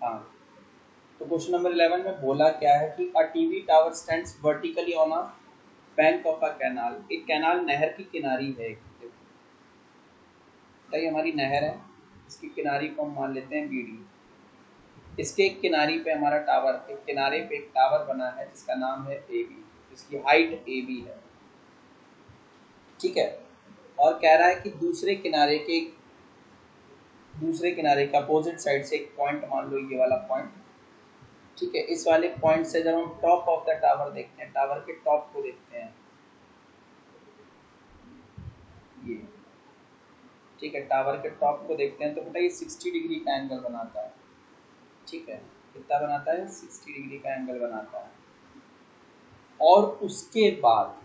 हाँ, तो question number 11 में बोला क्या है कि a TV tower stands vertically on a bank of a canal. एक कैनाल नहर की किनारी है। कई हमारी नहर है, इसकी किनारी को हम मान लेते हैं बीडी। इसके एक किनारी पे हमारा टावर, एक किनारे पे एक टावर बना है जिसका नाम है ए बी, जिसकी हाइट ए बी है। ठीक है, और कह रहा है कि दूसरे किनारे के अपोजिट साइड से एक पॉइंट मान लो, ये वाला पॉइंट। ठीक है, इस वाले पॉइंट से जब हम टॉप ऑफ द टावर देखते हैं, टावर के टॉप को देखते हैं, ये ठीक है, टावर के टॉप को देखते हैं तो बेटा ये 60 डिग्री का एंगल बनाता है। ठीक है, कितना बनाता है? 60 डिग्री का एंगल बनाता है। और उसके बाद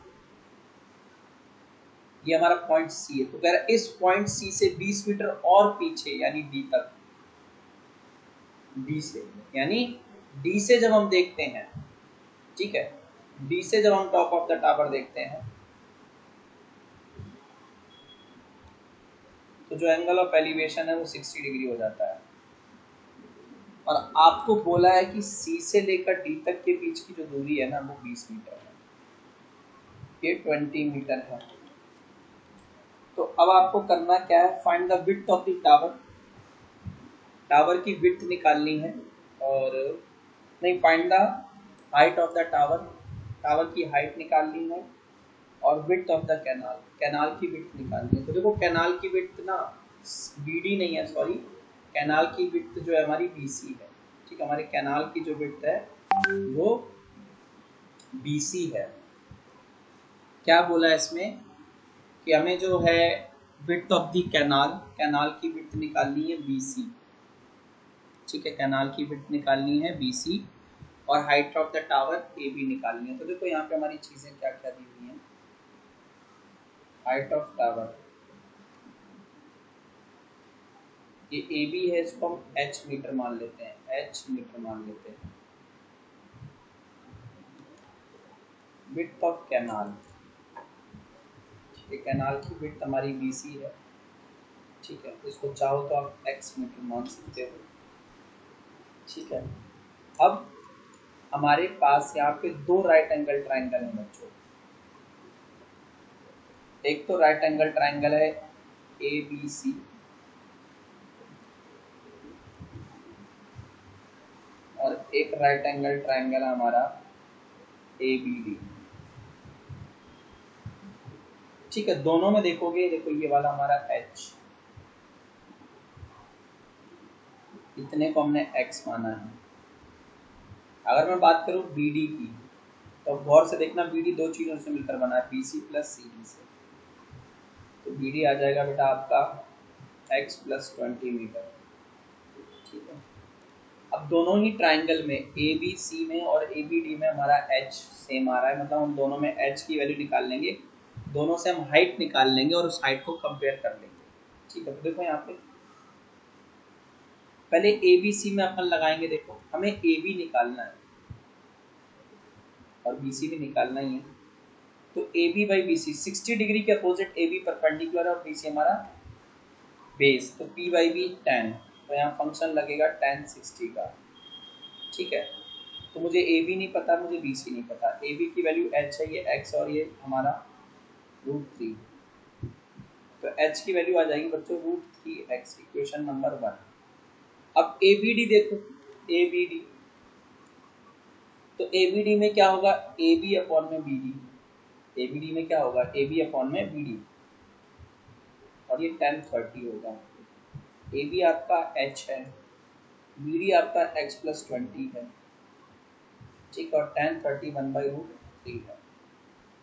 ये हमारा पॉइंट सी है, तो कह रहा है इस पॉइंट सी से 20 मीटर और पीछे, यानी डी तक, डी से, यानी डी से जब हम देखते हैं, ठीक है, डी से जब हम टॉप ऑफ द टावर देखते हैं तो जो एंगल ऑफ एलिवेशन है वो 60 डिग्री हो जाता है। और आपको बोला है कि सी से लेकर डी तक के बीच की जो दूरी है ना वो 20 मीटर है, ये 20 मीटर है। तो अब आपको करना क्या है? Find the width of the tower. Tower की विड्थ निकालनी है, और नहीं, find the height of the tower. Tower की हाइट निकालनी है, और width of the canal, canal की विड्थ निकालनी है। तो देखो कैनाल की विड्थ ना बीडी नहीं है, सॉरी, कैनाल की विड्थ जो है हमारी बीसी है। ठीक है, हमारे कैनाल की जो विड्थ है वो बीसी है। क्या बोला है इसमें कि हमें जो है width of the canal, canal की विड्थ निकालनी है बीसी। ठीक है, कैनाल की विड्थ निकालनी है बीसी, और height of the tower A B निकालनी है। तो देखो यहाँ पे हमारी चीजें क्या क्या दी हुई हैं। हाइट ऑफ टावर ये ए बी है, इसको हम एच मीटर मान लेते हैं, एच मीटर मान लेते हैं। विड्थ ऑफ कैनाल, ये कैनाल की विड्थ हमारी बीसी है। ठीक है, इसको चाहो तो आप एक्स मीटर मान सकते हो। ठीक है, अब हमारे पास यहाँ पे दो राइट एंगल ट्राइंगल है बच्चों। एक तो राइट एंगल ट्राइंगल है ए बी सी, और एक राइट एंगल ट्राइंगल है हमारा ए बी डी। ठीक है, दोनों में देखोगे, देखो ये वाला हमारा एच, इतने को हमने एक्स माना है। अगर मैं बात करूं बीडी की, तो गौर से देखना, बीडी दो चीजों से मिलकर बना है, बीसी प्लस सीडी से। तो बीडी आ जाएगा बेटा आपका एक्स प्लस 20 मीटर। ठीक है, अब दोनों ही ट्राइंगल में ए बी सी में और ए बी डी में हमारा एच सेम आ रहा है, मतलब हम दोनों में एच की वैल्यू निकाल लेंगे, दोनों से हम हाइट निकाल लेंगे और उस हाइट को कंपेयर कर लेंगे। ठीक है, तो देखो यहाँ पे पहले ए बी सी में अपन लगाएंगे। देखो हमें ए बी निकालना है और बी सी भी निकालना ही है। तो A B by B C, 60 degree के अपोजिट ए बी परपेंडिकुलर है और बी सी हमारा बेस, तो पी बाई बी 10, तो यहाँ फंक्शन लगेगा tan 60 का। ठीक है, तो मुझे ए बी नहीं पता, मुझे बी सी नहीं पता। ए बी की वैल्यू एच है, ये एक्स, और ये हमारा √3, तो एच की वैल्यू आ जाएगी बच्चों √3x, इक्वेशन नंबर 1। अब ए बी डी देखो, ए बी डी, तो ए बी डी में क्या होगा? ए बी अपॉन में B D, A B D में क्या होगा? ए बी अपॉन में बी डी, और ये tan 30 होगा। ए बी आपका एच है, बी डी आपका एक्स प्लस 20 है। ठीक, और tan 30 1/√3 है।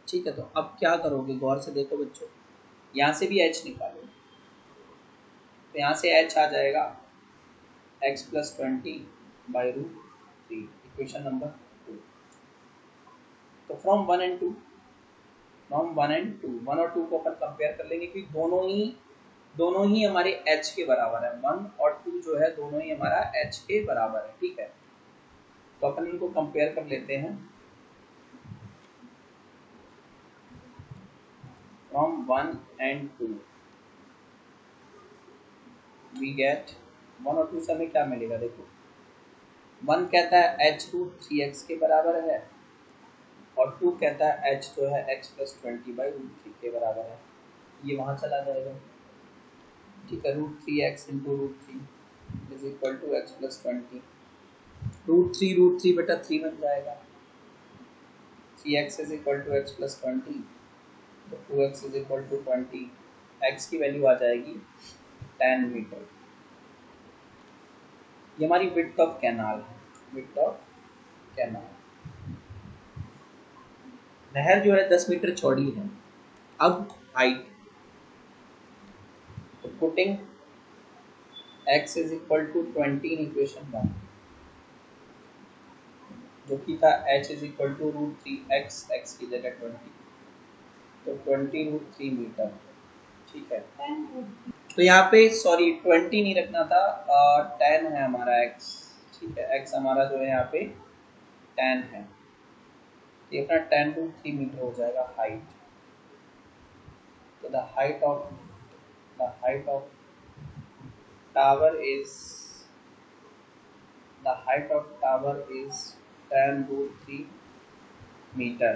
ठीक है, तो अब क्या करोगे? गौर से देखो बच्चों, यहाँ से भी एच निकालो, तो यहाँ से एच आ जाएगा एक्स प्लस 20/√3, इक्वेशन नंबर 2। तो फ्रॉम 1 एंड 2, फ्रॉम 1 एंड 2, 1 और 2 को अपन कंपेयर कर लेंगे कि दोनों ही हमारे h के बराबर है। 1 और 2 जो है दोनों ही हमारा h के बराबर है। ठीक है, तो अपन इनको कंपेयर कर लेते हैं। फ्रॉम 1 एंड 2 वी गेट, 1 और 2 से हमें क्या मिलेगा? देखो 1 कहता है h रूट 3x के बराबर है और 2 कहता है h जो है x प्लस 20/√3 के बराबर है। ये वहाँ चला जाएगा, ठीक है। √3x into √3 is equal to x plus 20। √3 बटा 3 बन जाएगा। 3x is equal to x plus 20, तो 2x is equal to 20। x की वैल्यू आ जाएगी 10 मीटर। ये हमारी विड्थ ऑफ कैनाल है, विड्थ ऑफ कैनाल। नहर जो है 10 मीटर चौड़ी है। अब हाइट, तो putting x is equal to 20 in equation 1, जो कि था h is equal to √3x, x की जगह 20, तो 20√3 मीटर, ठीक है। तो यहाँ पे सॉरी 20 नहीं रखना था, 10 है हमारा x, ठीक है। x हमारा जो है यहाँ पे 10 है, तो अपना 10√3 मीटर हो जाएगा हाइट। तो the height of tower is 10√3 metre.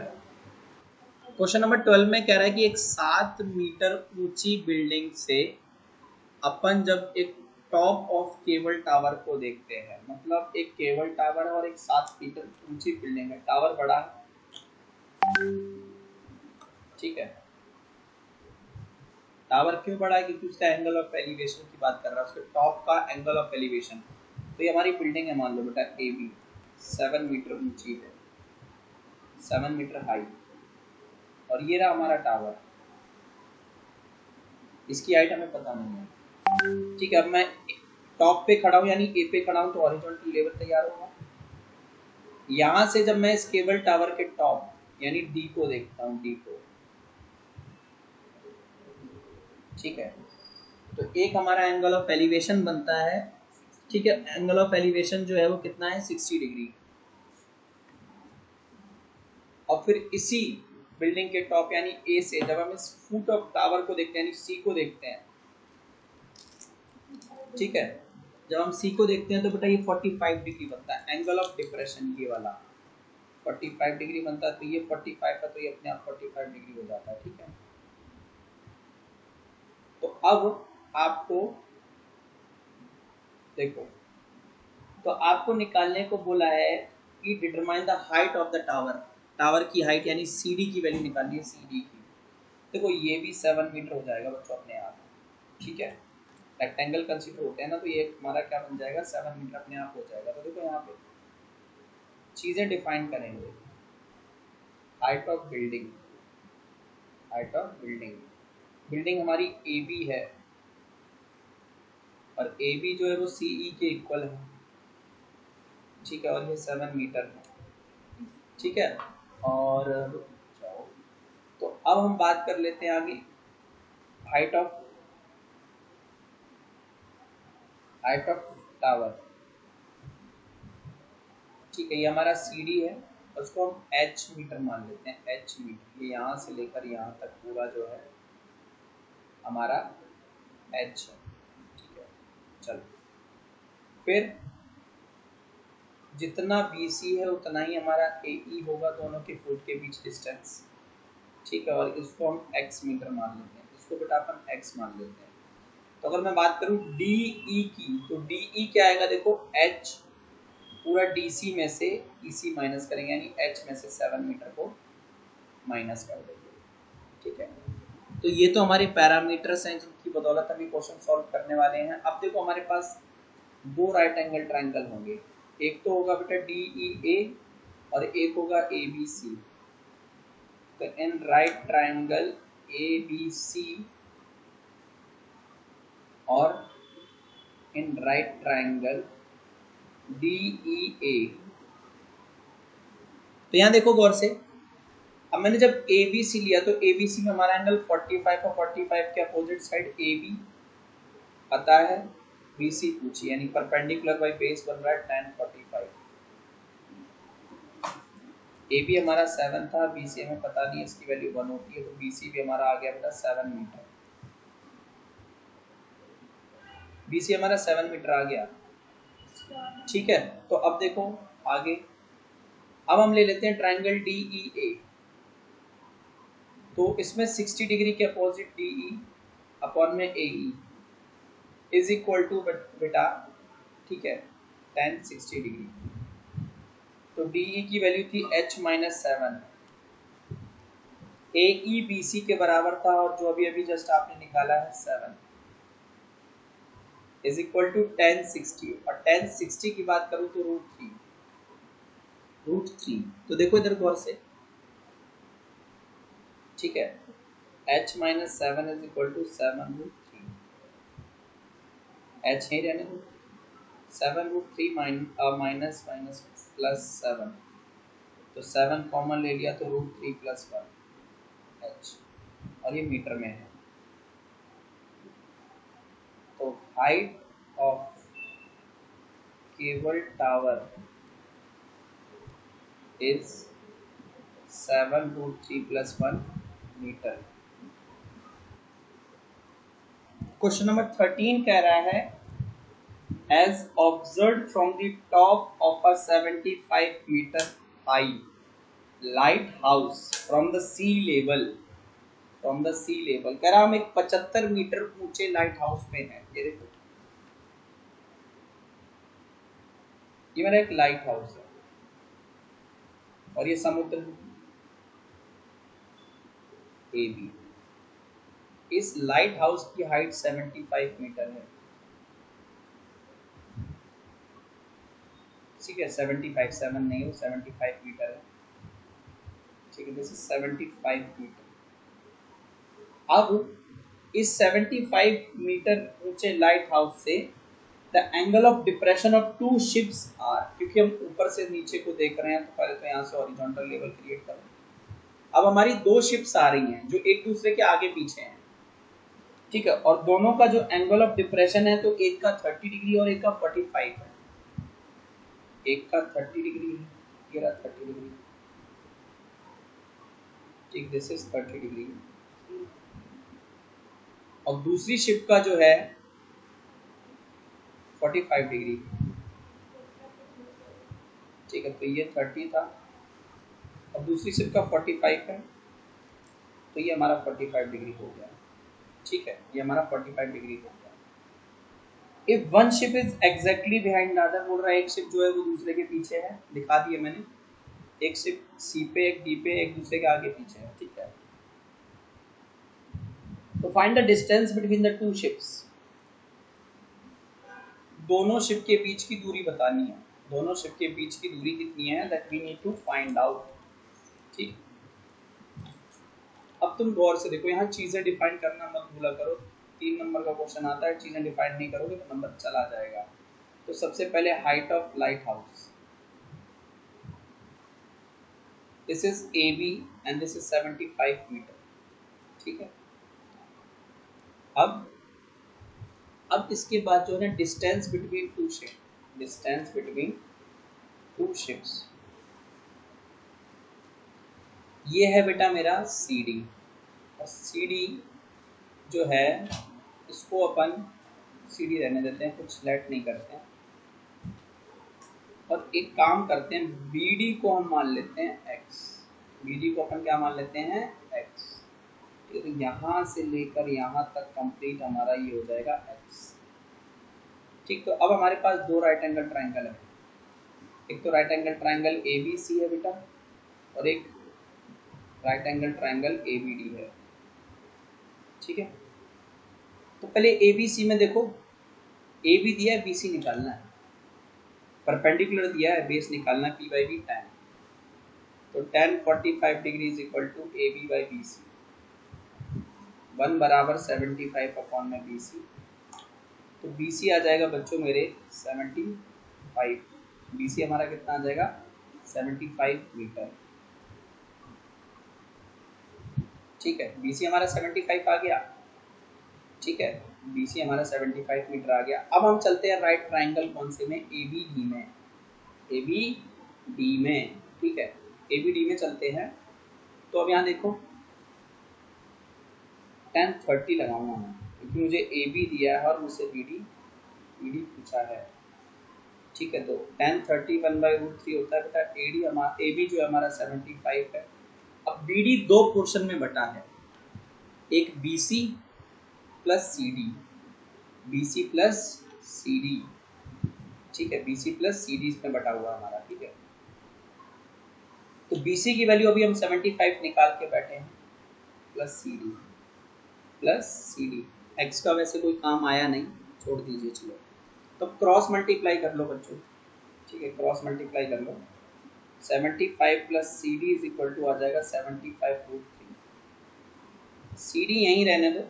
Question number 12 में कह रहा है कि एक 7 मीटर ऊंची बिल्डिंग से अपन जब एक टॉप ऑफ केबल टावर को देखते हैं, मतलब एक केबल टावर है और एक 7 मीटर ऊंची बिल्डिंग है। टावर बड़ा है, ठीक है। टावर क्यों बड़ा है? क्योंकि उसका एंगल ऑफ एलिवेशन की बात कर रहा है, उसके टॉप का एंगल ऑफ एलिवेशन। तो ये हमारी बिल्डिंग है, मान लो बेटा ए बी, 7 मीटर ऊंची है, 7 मीटर हाई, और ये रहा हमारा टावर। इसकी हाइट हमें पता नहीं है, ठीक है। अब मैं टॉप पे खड़ा हूँ, यानी ए पे खड़ा हूँ, तो हॉरिजॉन्टल लेवल तैयार होगा। यहाँ से जब मैं इस केबल टावर के टॉप यानी डी को देखता हूँ, डी को, ठीक है, तो एक हमारा एंगल ऑफ एलिवेशन बनता है, ठीक है। एंगल ऑफ एलिवेशन जो है वो कितना है? 60 डिग्री। और फिर इसी बिल्डिंग के टॉप यानी ए से जब हम इस फुट ऑफ टावर को देखते हैं, यानी सी को देखते हैं, ठीक है, जब हम सी को देखते हैं तो बेटा ये 45 डिग्री बनता है, एंगल ऑफ डिप्रेशन ये वाला 45 डिग्री बनता है। तो ये 45 का तो ये अपने आप 45 डिग्री हो जाता है, ठीक है। तो अब आपको देखो, तो आपको निकालने को बोला है कि determine the height of the tower. Tower की हाइट यानी सीडी की वैल्यू निकालनी है, सीडी की। देखो ये भी 7 मीटर हो जाएगा बच्चों अपने आप, ठीक है। रेक्टेंगल कंसीडर होते हैं ना, तो ये हमारा क्या बन जाएगा? 7 मीटर अपने आप हो जाएगा। तो देखो यहाँ पे चीजें डिफाइन करेंगे। Height of building, height of building, building हमारी ए बी है, और ए बी जो है वो सी ई के इक्वल है, ठीक है, और ये 7 मीटर है, ठीक है। और तो अब हम बात कर लेते हैं आगे हाइट ऑफ टावर, ठीक है। ये हमारा सी डी है, उसको हम एच मीटर मान लेते हैं, एच मीटर। ये यहाँ से लेकर यहाँ तक पूरा जो है हमारा एच है, ठीक है। चलो, फिर जितना बी सी है उतना ही हमारा ए ई होगा, दोनों के फुट के बीच डिस्टेंस, ठीक है। और इसको हम एक्स मीटर मान लेते हैं, इसको बेटा अपन एक्स मान लेते हैं। तो अगर मैं बात करूं डी ई की, तो डी ई क्या आएगा? देखो एच पूरा डी सी में से ई सी माइनस करेंगे, यानी एच में से 7 मीटर को माइनस कर देंगे, ठीक है। तो ये तो हमारे पैरामीटर्स हैं जिनकी बदौलत हम ये क्वेश्चन सॉल्व करने वाले हैं। अब देखो हमारे पास दो राइट एंगल ट्रायंगल होंगे, एक तो होगा बेटा डी ई ए और एक होगा ए बी सी। तो in right triangle A B C और in right triangle D E A, तो यहाँ देखो गौर से, अब मैंने जब ए बी सी लिया तो ए बी सी में हमारा एंगल 45 और 45 के अपोजिट साइड ए बी पता है, बी सी पूछी, यानी परपेंडिकुलर बाई बेस बन रहा है tan 45। ए बी हमारा 7 था, बी सी हमें पता नहीं, इसकी वैल्यू 1 होती है, तो बी सी भी हमारा आ गया बेटा 7 मीटर। बी सी हमारा 7 मीटर आ गया। ठीक है, तो अब देखो आगे, अब हम ले लेते हैं ट्राइंगल डी ई ए। तो इसमें 60 डिग्री के अपोजिट डी ई अपॉन में ए ई इज इक्वल टू बेटा, ठीक है, tan 60 डिग्री। तो डी ई की वैल्यू थी h-7, ए ई बी सी के बराबर था, और जो अभी अभी जस्ट आपने निकाला है 7 इज इक्वल टू tan 60, और tan 60 की बात करूं तो रूट थ्री। तो देखो इधर गौर से, ठीक है, h-7 is equal to 7√3, h ही रहने दो, 7√3 माइनस माइनस प्लस 7, तो 7 कॉमन ले लिया तो √3 + 1 h, और ये मीटर में है। तो height of cable tower is 7√3 + 1 metre. Question number 13 कह रहा है, as observed from the top of a 75-meter high lighthouse from the sea level, कह रहा हम एक 75 मीटर ऊंचे लाइट हाउस में है। ये देखो, ये मेरा एक लाइट हाउस है और ये समुद्र ए बी। इस लाइट हाउस की हाइट 75 मीटर है, ठीक है, 75, 7 नहीं हो, 75 मीटर है, ठीक है, दिस इज 75 मीटर। अब इस 75 मीटर ऊंचे लाइट हाउस से the angle of depression of two ships are, क्योंकि हम ऊपर से नीचे को देख रहे हैं तो पहले तो यहाँ से हॉरिजॉन्टल लेवल क्रिएट करें। अब हमारी दो शिप्स आ रही हैं जो एक दूसरे के आगे पीछे हैं, ठीक है, और दोनों का जो एंगल ऑफ डिप्रेशन है, तो एक का 30 डिग्री और एक का 45 है। एक का 30 डिग्री है, ये रहा 30 डिग्री, ठीक, दिस इज 30 डिग्री। और दूसरी शिप का जो है 45 डिग्री, ठीक है, तो ये 30 था और दूसरी शिप का 45 है, तो ये हमारा 45 डिग्री हो गया, ठीक है, ये हमारा 45 डिग्री हो गया। If one ship is exactly behind the other, बोल रहा है एक शिप जो है वो दूसरे के पीछे है, दिखा दिए मैंने, एक शिप सी पे एक डी पे एक दूसरे के आगे पीछे है, ठीक है। तो find the distance between the two ships, दोनों शिप के बीच की दूरी बतानी है, दोनों शिप के बीच की दूरी कितनी है, that we need to find out, ठीक। अब तुम गौर से देखो, यहाँ चीजें डिफाइन करना मत भूला करो, 3 नंबर का क्वेश्चन आता है, चीजें डिफाइन नहीं करोगे तो नंबर चला जाएगा। तो सबसे पहले height of lighthouse, this is A B and this is 75 metre, ठीक है। अब इसके बाद जो है ना, distance between two ship, distance between two ships, ये है बेटा मेरा सी डी, और सी डी जो है इसको अपन सी डी रहने देते हैं, कुछ सिलेक्ट नहीं करते हैं, और एक काम करते हैं, बी डी को हम मान लेते हैं एक्स, बी डी को अपन क्या मान लेते हैं, एक्स, तो यहाँ से लेकर यहाँ तक कंप्लीट हमारा ये हो जाएगा एक्स, ठीक। तो अब हमारे पास दो राइट एंगल ट्राइंगल है, एक तो right angle triangle A B C है बेटा, और एक right angle triangle A B D है, ठीक है। तो पहले ए बी सी में देखो, ए बी दिया है, बी सी निकालना है, परपेंडिकुलर दिया है, बेस निकालना है, पी बाई बी tan, तो tan 45 degree is equal to A B by B C, 1 बराबर 75 अपॉन में बी सी, तो बी सी आ जाएगा बच्चों मेरे 75, बी सी हमारा कितना आ जाएगा 75 मीटर, ठीक है, बी सी हमारा 75 आ गया, ठीक है, बी सी हमारा 75 मीटर आ गया। अब हम चलते हैं राइट ट्राइंगल कौन से में, ए बी डी में, ए बी डी में, ठीक है, ए बी डी में चलते हैं। तो अब यहाँ देखो tan 30 लगाऊंगा मैं, क्योंकि मुझे ए बी दिया है और मुझसे बी डी पूछा है, ठीक है, तो tan 30 1/√3 होता है बेटा AD हमारा, AB जो है हमारा 75 है। अब BD दो पोर्शन में बटा है, एक BC plus CD, BC plus CD, ठीक है, BC प्लस CD इसमें बटा हुआ हमारा, ठीक है। तो BC की वैल्यू अभी हम 75 निकाल के बैठे हैं, प्लस CD, x का वैसे कोई काम आया नहीं, छोड़ दीजिए, चलो। तो क्रॉस मल्टीप्लाई कर लो बच्चों, ठीक है, क्रॉस मल्टीप्लाई कर लो। 75 plus CD is equal to आ जाएगा 75√3। CD यहीं रहने दो,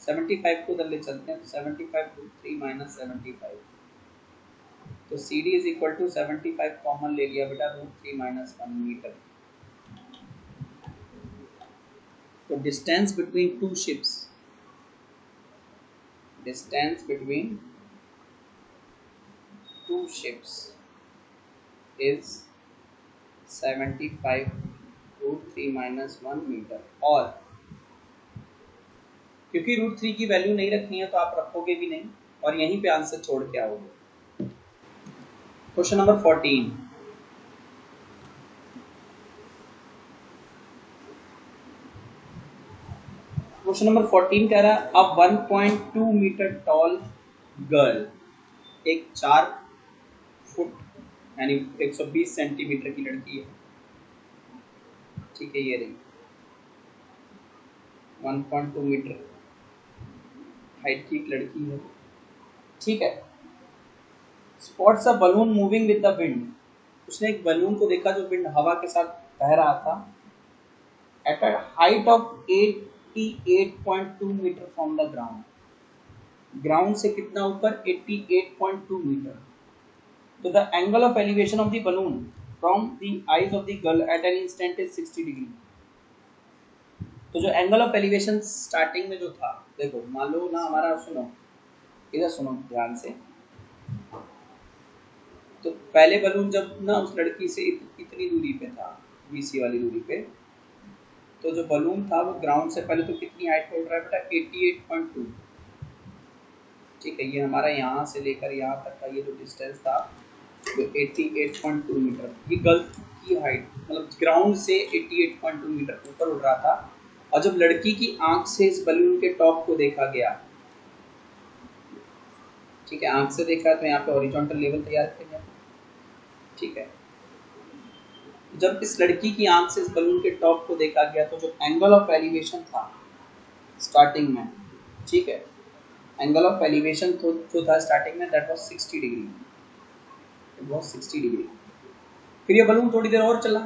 75 को उधर ले चलते हैं, तो 75√3 माइनस 75, तो CD is equal to 75 common ले लिया बेटा, √3 माइनस 1 मीटर। तो distance between two ships, distance between two ships is 75√3 minus 1 metre. और क्योंकि √3 की वैल्यू नहीं रखनी है तो आप रखोगे भी नहीं और यहीं पे आंसर छोड़ के आओगे। क्वेश्चन नंबर 14, क्वेश्चन नंबर 14 कह रहा है अब 1.2 मीटर टॉल गर्ल, एक 4 फुट यानी 120 सेंटीमीटर की लड़की है, ठीक है, ये रही 1.2 मीटर हाइट की एक लड़की है, ठीक है। Spots a balloon moving with the wind, उसने एक बलून को देखा जो विंड हवा के साथ बह रहा था, at a height of 88.2 metre from the ground, ground से कितना ऊपर, 88.2 मीटर। तो the angle of elevation of the balloon from the eyes of the girl at an instant is 60 degree. तो जो एंगल ऑफ एलिवेशन स्टार्टिंग में जो था, देखो मान लो ना हमारा, सुनो इधर सुनो ध्यान से, तो पहले बलून जब ना उस लड़की से इतनी दूरी पे था, BC वाली दूरी पे, तो जो बलून था वो ग्राउंड से पहले तो कितनी हाइट पे उड़ रहा है बेटा, 88.2, ठीक है। ये हमारा यहाँ से लेकर यहाँ तक का ये जो डिस्टेंस था वो 88.2 मीटर, ये गर्ल की हाइट मतलब ग्राउंड से 88.2 मीटर ऊपर उड़ रहा था। और जब लड़की की आंख से इस बलून के टॉप को देखा गया, ठीक है, आंख से देखा तो यहाँ पे हॉरिजॉन्टल लेवल तैयार किया गया, ठीक है। जब इस लड़की की आंख से इस बलून के टॉप को देखा गया तो जो एंगल ऑफ एलिवेशन था स्टार्टिंग में, ठीक है, एंगल ऑफ एलिवेशन तो जो था स्टार्टिंग में that was 60 degree, it was 60 degree. फिर ये बलून थोड़ी देर और चला,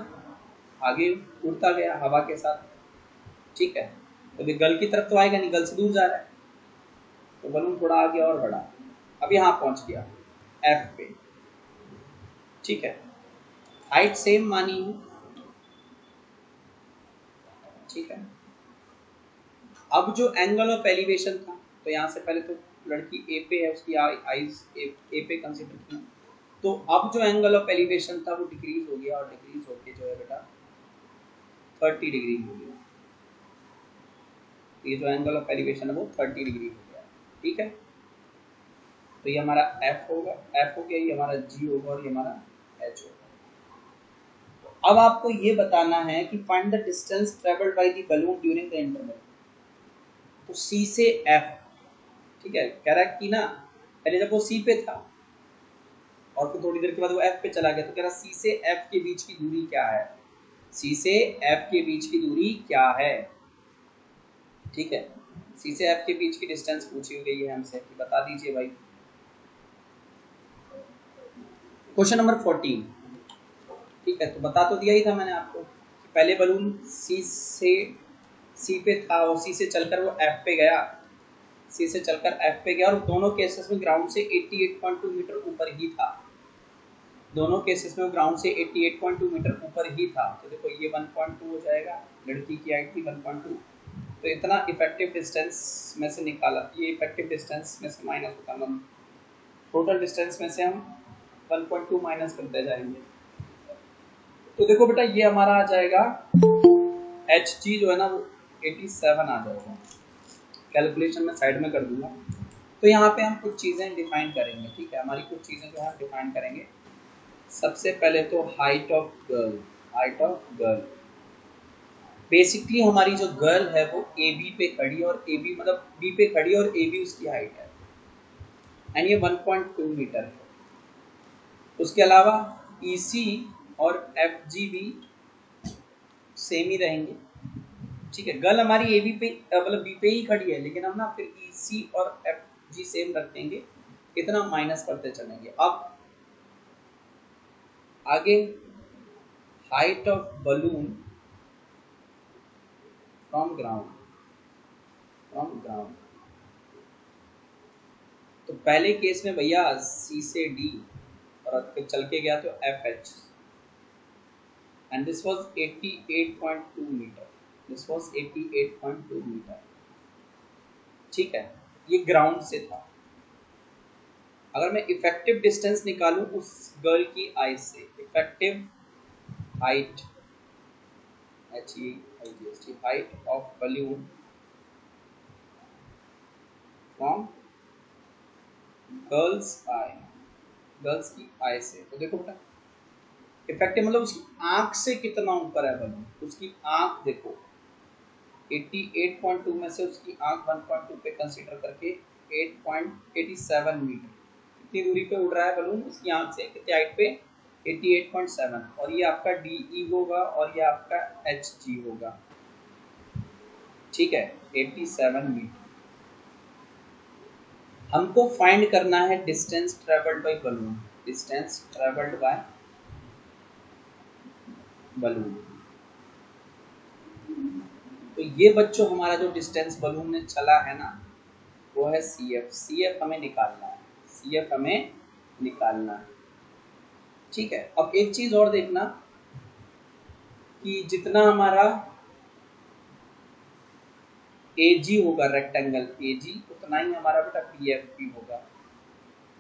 आगे उड़ता गया हवा के साथ, ठीक है। तो अभी गर्ल की तरफ तो आएगा नहीं, गर्ल से दूर जा रहा है, तो बलून थोड़ा आगे और बढ़ा, अब यहाँ पहुंच गया F पे, ठीक है। हाइट सेम मानी है, ठीक है। अब जो एंगल ऑफ एलिवेशन था, तो यहाँ से पहले तो लड़की A पे है, उसकी आईज A पे कंसीडर की, तो अब जो एंगल ऑफ एलिवेशन था वो डिक्रीज हो गया, और डिक्रीज होके जो है बेटा 30 डिग्री हो गया, ये जो एंगल ऑफ एलिवेशन है वो 30 डिग्री हो गया, ठीक है। तो ये हमारा F होगा, F हो गया, ये हमारा G होगा और ये हमारा H होगा। अब आपको ये बताना है कि find the distance travelled by the balloon during the interval. तो C से F, ठीक है, कह रहा है कि ना पहले जब वो C पे था और फिर थोड़ी देर के बाद वो F पे चला गया, तो कह रहा C से F के बीच की दूरी क्या है, C से F के बीच की दूरी क्या है, ठीक है। C से F के बीच की डिस्टेंस पूछी गई है हमसे कि बता दीजिए भाई। क्वेश्चन नंबर 14, ठीक है, तो बता तो दिया ही था मैंने आपको कि पहले बलून C पे था और C से चलकर वो F पे गया, C से चलकर F पे गया, और दोनों केसेस में ग्राउंड से 88.2 मीटर ऊपर ही था, दोनों केसेस में ग्राउंड से 88.2 मीटर ऊपर ही था। तो देखो ये 1.2 हो जाएगा, लड़की की हाइट थी 1.2, तो इतना इफेक्टिव डिस्टेंस में से निकाला, ये इफेक्टिव डिस्टेंस में से माइनस होगा, हम टोटल डिस्टेंस में से हम 1.2 माइनस करते जाएंगे। तो देखो बेटा ये हमारा आ जाएगा Hg जो है ना वो 87 आ जाएगा, कैलकुलेशन में साइड में कर दूंगा, तो यहाँ पे हम कुछ चीज़ें डिफाइन करेंगे, ठीक है, हमारी कुछ चीज़ें जो हम डिफाइन करेंगे। सबसे पहले तो height of girl. Height of girl basically हमारी जो गर्ल है वो ए बी पे खड़ी और ए बी मतलब बी पे खड़ी और ए बी उसकी हाइट है, एंड ये 1.2 मीटर है। उसके अलावा ई सी और एफ जी भी सेम ही रहेंगे, ठीक है। गर्ल हमारी ए बी पे मतलब बी पे ही खड़ी है, लेकिन हम ना फिर ई सी और एफ जी सेम रखेंगे, कितना माइनस करते चलेंगे। अब आगे height of balloon from ground. From ground तो पहले केस में भैया सी से डी और फिर चल के गया तो F H, and this was 88.2 metre. This was 88.2 metre, ठीक है, ये ग्राउंड से था। अगर मैं इफेक्टिव डिस्टेंस निकालूं उस गर्ल की आई से, effective height HEIGHT height of balloon from girls I, girls की आई से, तो देखो बेटा इफेक्टिव मतलब उसकी आंख से कितना ऊपर है बलून, उसकी आंख देखो 88.2 में से उसकी आंख 1.2 पे कंसीडर करके 8.87 मीटर कितनी दूरी पे उड़ रहा है बलून उसकी आंख से, कितनी हाइट पे 88.7, और ये आपका DE होगा और ये आपका HG होगा, ठीक है, 87 मीटर। हमको फाइंड करना है distance travelled bye balloon, distance travelled bye balloon. तो ये बच्चों हमारा जो डिस्टेंस बलून में चला है ना वो है CF। CF हमें निकालना है, CF हमें निकालना है, ठीक है। अब एक चीज और देखना कि जितना हमारा AG होगा रेक्टेंगल AG उतना ही हमारा बेटा BF भी होगा,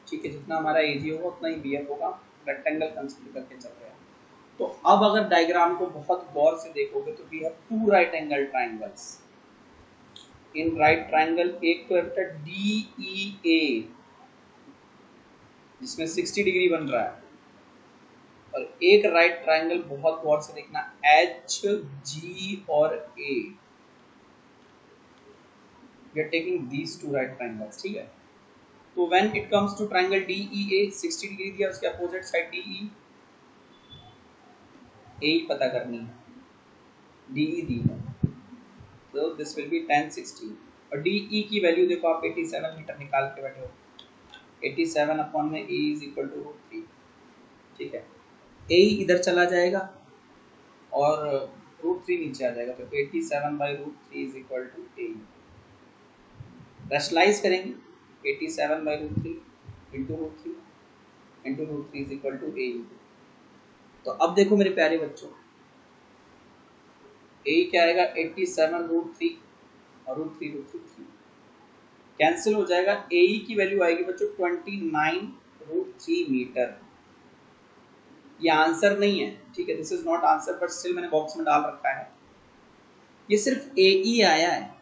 ठीक है, जितना हमारा AG होगा उतना ही BF होगा, रेक्टेंगल कंसीडर करके चल रहे हैं। तो अब अगर डायग्राम को बहुत गौर से देखोगे तो we have two right angle triangles in right triangle. एक तो है बेटा DEA जिसमें 60 डिग्री बन रहा है, और एक राइट ट्राइंगल बहुत गौर से देखना HG और A। We are taking these two right triangles, ठीक है। तो when it comes to triangle DEA 60 degree दिया, उसके अपोजिट साइड DE, A पता करनी है, DE दी है, तो दिस विल बी 1060, और DE की वैल्यू देखो आप 87 मीटर निकाल के बैठे हो, 87 अपॉन में A इज इक्वल टू √3, ठीक है। A इधर चला जाएगा और √3 नीचे आ जाएगा, तो 87/√3 is equal to A। Rationalise करेंगे 87/√3 into √3 is equal to A। तो अब देखो मेरे प्यारे बच्चों, A क्या आएगा 87√3 और √3 कैंसिल हो जाएगा, AE की वैल्यू आएगी बच्चों 29√3 मीटर। ये आंसर नहीं है, ठीक है, this is not answer, but still मैंने बॉक्स में डाल रखा है। ये सिर्फ AE आया है,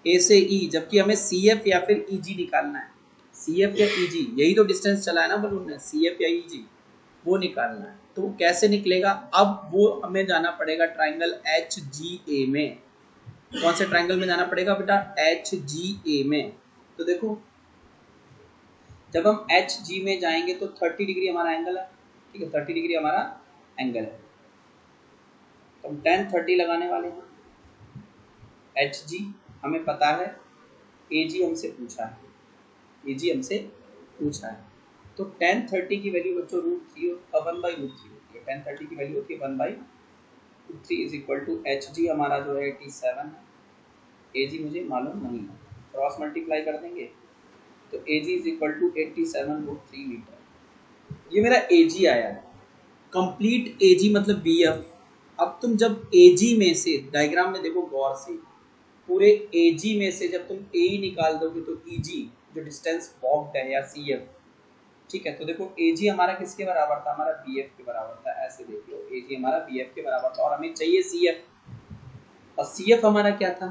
A से E, जबकि हमें CF या फिर EG निकालना है। CF या EG यही तो डिस्टेंस चला है ना बलून में, CF या EG वो निकालना है। तो कैसे निकलेगा, अब वो हमें जाना पड़ेगा ट्राइंगल HGA में। कौन से ट्राइंगल में जाना पड़ेगा बेटा, HGA में। तो देखो जब हम HG में जाएंगे तो 30 डिग्री हमारा एंगल है, ठीक है, 30 डिग्री हमारा एंगल है, तो हम 10-30 लगाने वाले हैं। HG हमें पता है, AG हमसे पूछा है, AG हमसे पूछा है, तो 10-30 की वैल्यू बच्चों √3 और 1/√3 होती है। 10-30 की वैल्यू होती है 1/√3 इज इक्वल टू HG हमारा जो है 87 है, AG मुझे मालूम नहीं है, क्रॉस मल्टीप्लाई कर देंगे तो AG is equal to 87√3 metre. ये मेरा AG आया है, कंप्लीट AG मतलब BF। अब तुम जब AG में से डायग्राम में देखो गौर से, पूरे AG में से जब तुम AE निकाल दोगे तो EG जो डिस्टेंस वॉक्ड है या CF, ठीक है, तो देखो AG हमारा किसके बराबर था, हमारा BF के बराबर था। ऐसे देख लो AG हमारा BF के बराबर था और हमें चाहिए CF, और CF हमारा क्या था,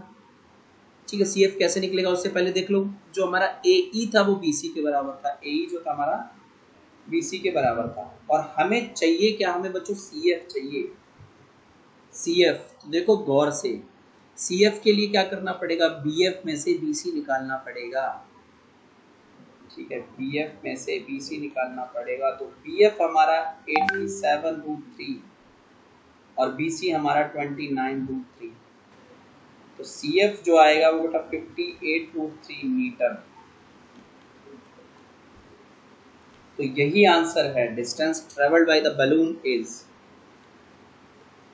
ठीक है। सी एफ कैसे निकलेगा उससे पहले देख लो, जो हमारा ए ई था वो बी सी के बराबर था, ए ई जो था हमारा बी सी के बराबर था, और हमें चाहिए क्या, हमें बच्चों सी एफ चाहिए। सी एफ तो देखो गौर से, सी एफ के लिए क्या करना पड़ेगा, बी एफ में से बी सी निकालना पड़ेगा। ठीक है, बी एफ में से बी सी निकालना पड़ेगा, तो बी एफ हमारा 87√3 और बी सी हमारा 29√3, तो सी एफ जो आएगा वो बेटा 58√3 मीटर। तो यही आंसर है। Distance travelled by the balloon is,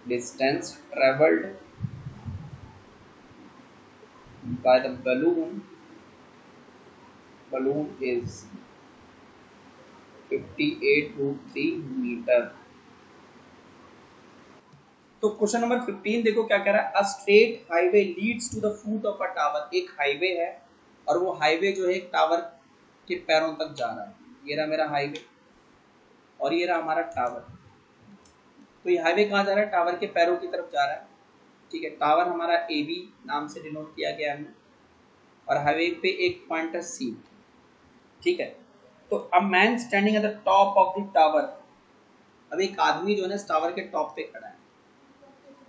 distance travelled by the balloon is 58√3 metre. तो क्वेश्चन नंबर 15 देखो क्या कह रहा है, a straight highway leads to the foot of a tower. एक हाईवे है और वो हाईवे जो है एक टावर के पैरों तक जा रहा है। ये रहा मेरा हाईवे और ये रहा हमारा टावर। तो ये हाईवे कहाँ जा रहा है, टावर के पैरों की तरफ जा रहा है। ठीक है, टावर हमारा ए बी नाम से डिनोट किया गया है और हाईवे पे एक पॉइंट है सी। ठीक है, तो a man standing at the top of the tower. अब एक आदमी जो है ना टावर के टॉप पे खड़ा है।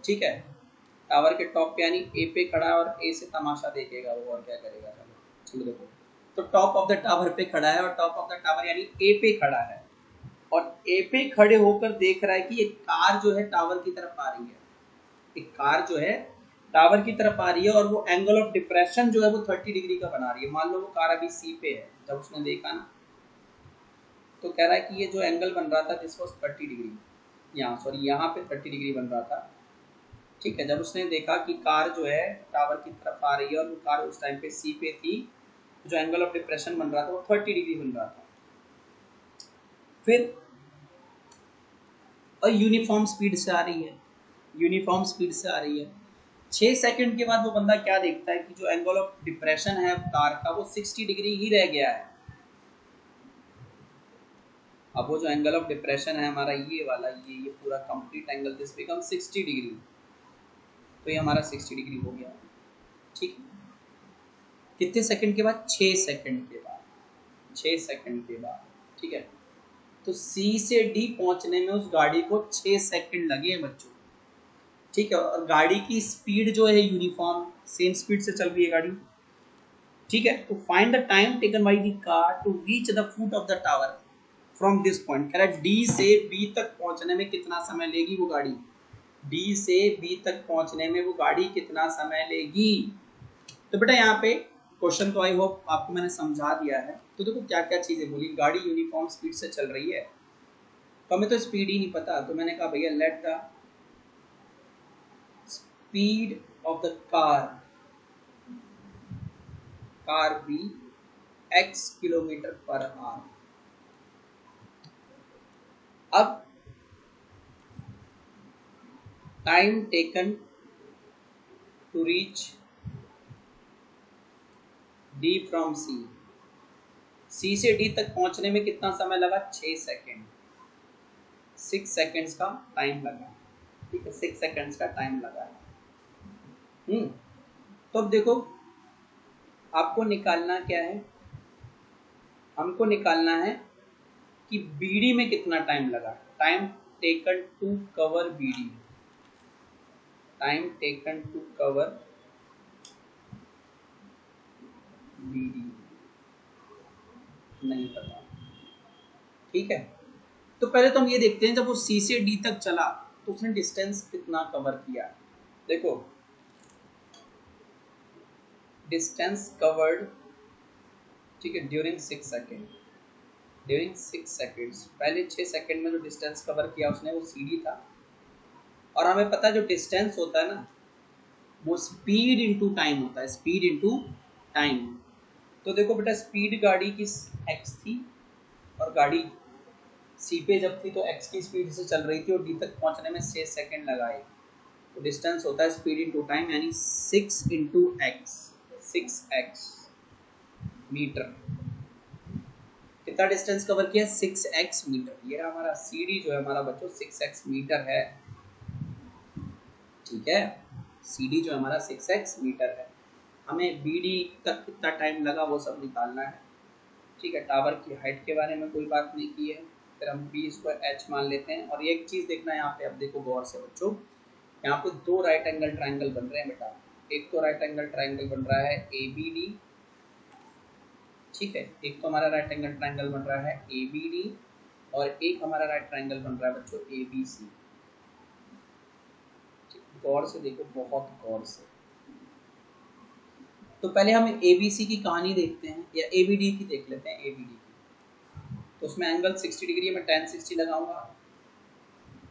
ठीक है, टावर के टॉप पे यानी ए पे खड़ा है और ए से तमाशा देखेगा वो, और क्या करेगा। चलो देखो, तो टॉप ऑफ द टावर पे खड़ा है और टॉप ऑफ द टावर यानी ए पे खड़ा है और ए पे खड़े होकर देख रहा है कि एक कार जो है टावर की तरफ आ रही है। एक कार जो है टावर की तरफ आ रही है और वो एंगल ऑफ डिप्रेशन जो है वो 30 डिग्री का बना रही है। मान लो वो कार अभी सी पे है, जब उसने देखा ना तो कह रहा है कि ये जो एंगल बन रहा था दिस वाज 30 डिग्री, यहाँ सॉरी यहाँ पे 30 डिग्री बन रहा था। ठीक है, जब उसने देखा कि कार जो है टावर की तरफ आ रही है और वो कार उस टाइम पे सी पे थी, जो एंगल ऑफ डिप्रेशन बन रहा था वो 30 डिग्री बन रहा था। फिर और यूनिफॉर्म स्पीड से आ रही है, यूनिफॉर्म स्पीड से आ रही है। 6 सेकंड के बाद वो बंदा क्या देखता है कि जो एंगल ऑफ डिप्रेशन है कार का वो 60 डिग्री ही रह गया है। अब वो जो एंगल ऑफ डिप्रेशन है हमारा ये वाला, ये पूरा complete angle this become 60 degree, तो ये हमारा 60 डिग्री हो गया। ठीक है, कितने सेकंड के बाद, 6 सेकंड के बाद, 6 सेकंड के बाद। ठीक है, तो सी से डी पहुंचने में उस गाड़ी को 6 सेकंड लगे हैं बच्चों। ठीक है, और गाड़ी की स्पीड जो है यूनिफॉर्म सेम स्पीड से चल रही है गाड़ी। ठीक है, तो find the time taken by the car to reach the foot of the tower from this point. कह रहा है डी से बी तक पहुंचने में कितना समय लेगी वो गाड़ी, डी से बी तक पहुंचने में वो गाड़ी कितना समय लेगी। तो बेटा यहाँ पे क्वेश्चन तो आई होप आपको मैंने समझा दिया है। तो देखो क्या क्या चीजें बोली, गाड़ी यूनिफॉर्म स्पीड से चल रही है, तो हमें तो स्पीड ही नहीं पता, तो मैंने कहा भैया let the speed of the car be x kilometre per hour. अब time taken to reach D from C, C से डी तक पहुंचने में कितना समय लगा, 6 सेकेंड, 6 सेकेंड्स का टाइम लगा। ठीक है, 6 सेकेंड्स का टाइम लगा। तो अब देखो आपको निकालना क्या है, हमको निकालना है कि बीडी में कितना टाइम लगा। Time taken to cover BD, time taken to cover BD नहीं पता। ठीक है, तो पहले तो हम ये देखते हैं जब वो सी से डी तक चला तो उसने डिस्टेंस कितना कवर किया। देखो डिस्टेंस कवर्ड, ठीक है, ड्यूरिंग 6 सेकेंड, ड्यूरिंग 6 सेकेंड्स, पहले 6 सेकेंड में जो डिस्टेंस कवर किया उसने वो सी डी था। और हमें पता है जो डिस्टेंस होता है ना वो स्पीड इनटू टाइम होता है, स्पीड इनटू टाइम। तो देखो बेटा स्पीड गाड़ी की x थी और गाड़ी सी पे जब थी तो x की स्पीड से चल रही थी और डी तक पहुंचने में 6 सेकेंड लगाए। तो डिस्टेंस होता है स्पीड इनटू टाइम यानी 6 इंटू एक्स, 6x मीटर। कितना डिस्टेंस कवर किया, 6x मीटर। ये हमारा सी डी जो है हमारा बच्चों 6x मीटर है। ठीक है, सी डी जो हमारा 6x मीटर है। हमें BD तक कितना टाइम लगा वो सब निकालना है। ठीक है, टावर की हाइट के बारे में कोई बात नहीं की है, फिर हम B इसको H मान लेते हैं। और एक चीज़ देखना है यहाँ पे, अब देखो गौर से बच्चों, यहाँ पे दो राइट एंगल ट्राइंगल बन रहे हैं बेटा। एक तो राइट एंगल ट्राइंगल बन रहा है ABD, ठीक है, एक तो हमारा राइट एंगल ट्राइंगल बन रहा है ABD, और एक हमारा राइट ट्राइंगल बन रहा है बच्चों ABC। गौर से देखो, बहुत गौर से। तो पहले हम ABC की कहानी देखते हैं, या ABD की देख लेते हैं। ABD की तो उसमें एंगल 60 डिग्री है, मैं tan 60 लगाऊंगा,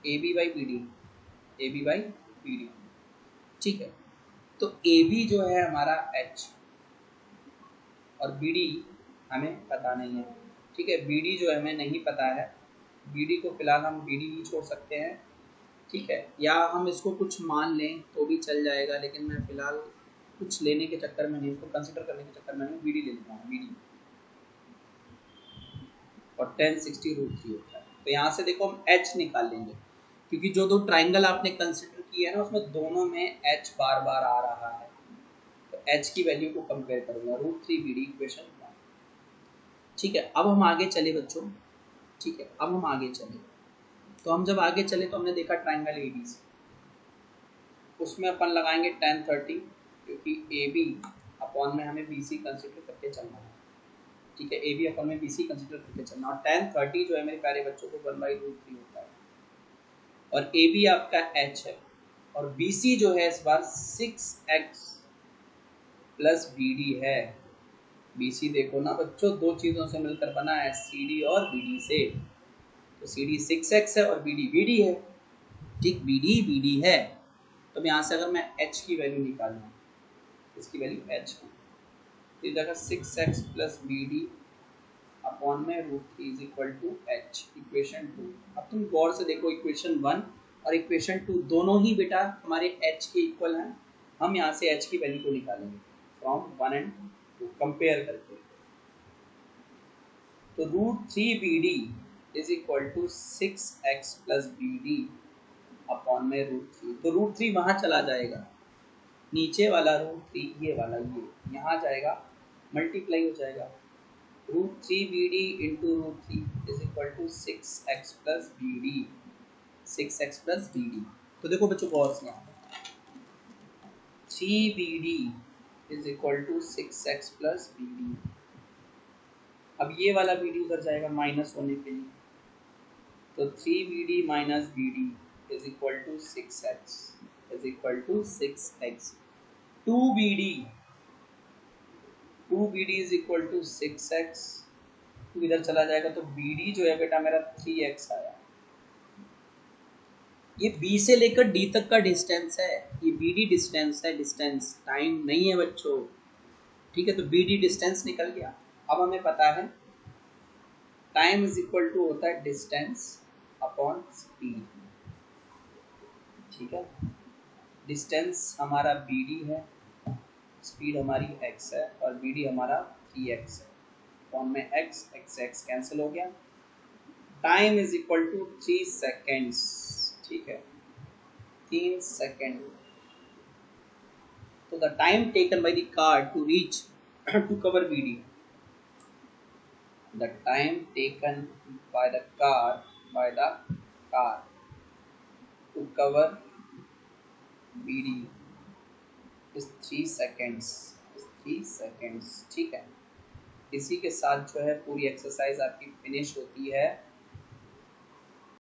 AB by BD, AB by BD, ठीक है। तो AB जो है हमारा H, और BD हमें पता नहीं है, ठीक है। BD जो है हमें नहीं पता है, BD को फिलहाल हम BD ही छोड़ सकते हैं, ठीक है। या हम इसको कुछ मान लें तो भी चल जाएगा, लेकिन मैं फिलहाल कुछ लेने के चक्कर में नहीं, इसको कंसिडर करने के चक्कर में नहीं, BD ले लेता हूँ, BD। और tan 60 √3 होता है। तो यहाँ से देखो हम H निकाल लेंगे, क्योंकि जो दो ट्राइंगल आपने कंसिडर किया है ना, उसमें दोनों में H बार बार आ रहा है। तो H की वैल्यू को कंपेयर करूंगा, √3 BD इक्वेशन 1, ठीक है। अब हम आगे चले बच्चों, ठीक है, अब हम आगे चले। तो हम जब आगे चले तो हमने देखा ट्राइंगल ABC, उसमें अपन लगाएंगे tan 30, क्योंकि AB अपॉन में हमें BC कंसिडर करके चलना है, ठीक है। AB अपॉन में BC कंसिडर करके चलना, और tan 30 जो है मेरे प्यारे बच्चों को 1/√3 होता है, और AB आपका H है, और BC जो है इस बार 6x प्लस BD है। BC देखो ना बच्चों, दो चीज़ों से मिलकर बना है, CD और BD से। तो CD 6x है और BD BD है, ठीक, BD BD है। तो यहाँ से अगर मैं H की वैल्यू निकालूँ, इसकी वैल्यू H है, तो जगह 6x प्लस BD अपॉन में √3 is equal to H, equation 2। अब तुम गौर से देखो, इक्वेशन 1 और इक्वेशन 2 दोनों ही बेटा हमारे H के इक्वल हैं। हम यहाँ से H की वैल्यू को निकालेंगे फ्रॉम 1 एंड 2 कंपेयर करके। तो √3 BD is equal to 6x plus BD upon में √3। तो √3 वहाँ चला जाएगा, नीचे वाला √3, ये वाला ये यहाँ जाएगा, मल्टीप्लाई हो जाएगा। √3 BD into √3 is equal to 6x plus BD, 6x plus BD। तो देखो बच्चों गौर से, 3BD is equal to 6x plus BD। अब ये वाला BD उधर जाएगा माइनस होने के लिए, तो 3BD minus BD is equal to 6x is equal to 6x। 2BD is equal to 6x, तो इधर चला जाएगा, तो BD जो है बेटा मेरा 3x आया। ये B से लेकर D तक का डिस्टेंस है, ये BD डिस्टेंस है, डिस्टेंस टाइम नहीं है बच्चों, ठीक है। तो BD डिस्टेंस निकल गया। अब हमें पता है टाइम इज इक्वल टू होता है डिस्टेंस अपॉन स्पीड, ठीक है। डिस्टेंस हमारा BD है, स्पीड हमारी x है, और BD हमारा 3x है, अपॉन में x कैंसिल हो गया। Time is equal to 3 seconds, ठीक है, 3 सेकेंड। तो the time taken by the car to reach to cover BD, the time taken by the car to cover BD is 3 seconds, ठीक है। इसी के साथ जो है पूरी एक्सरसाइज आपकी फिनिश होती है।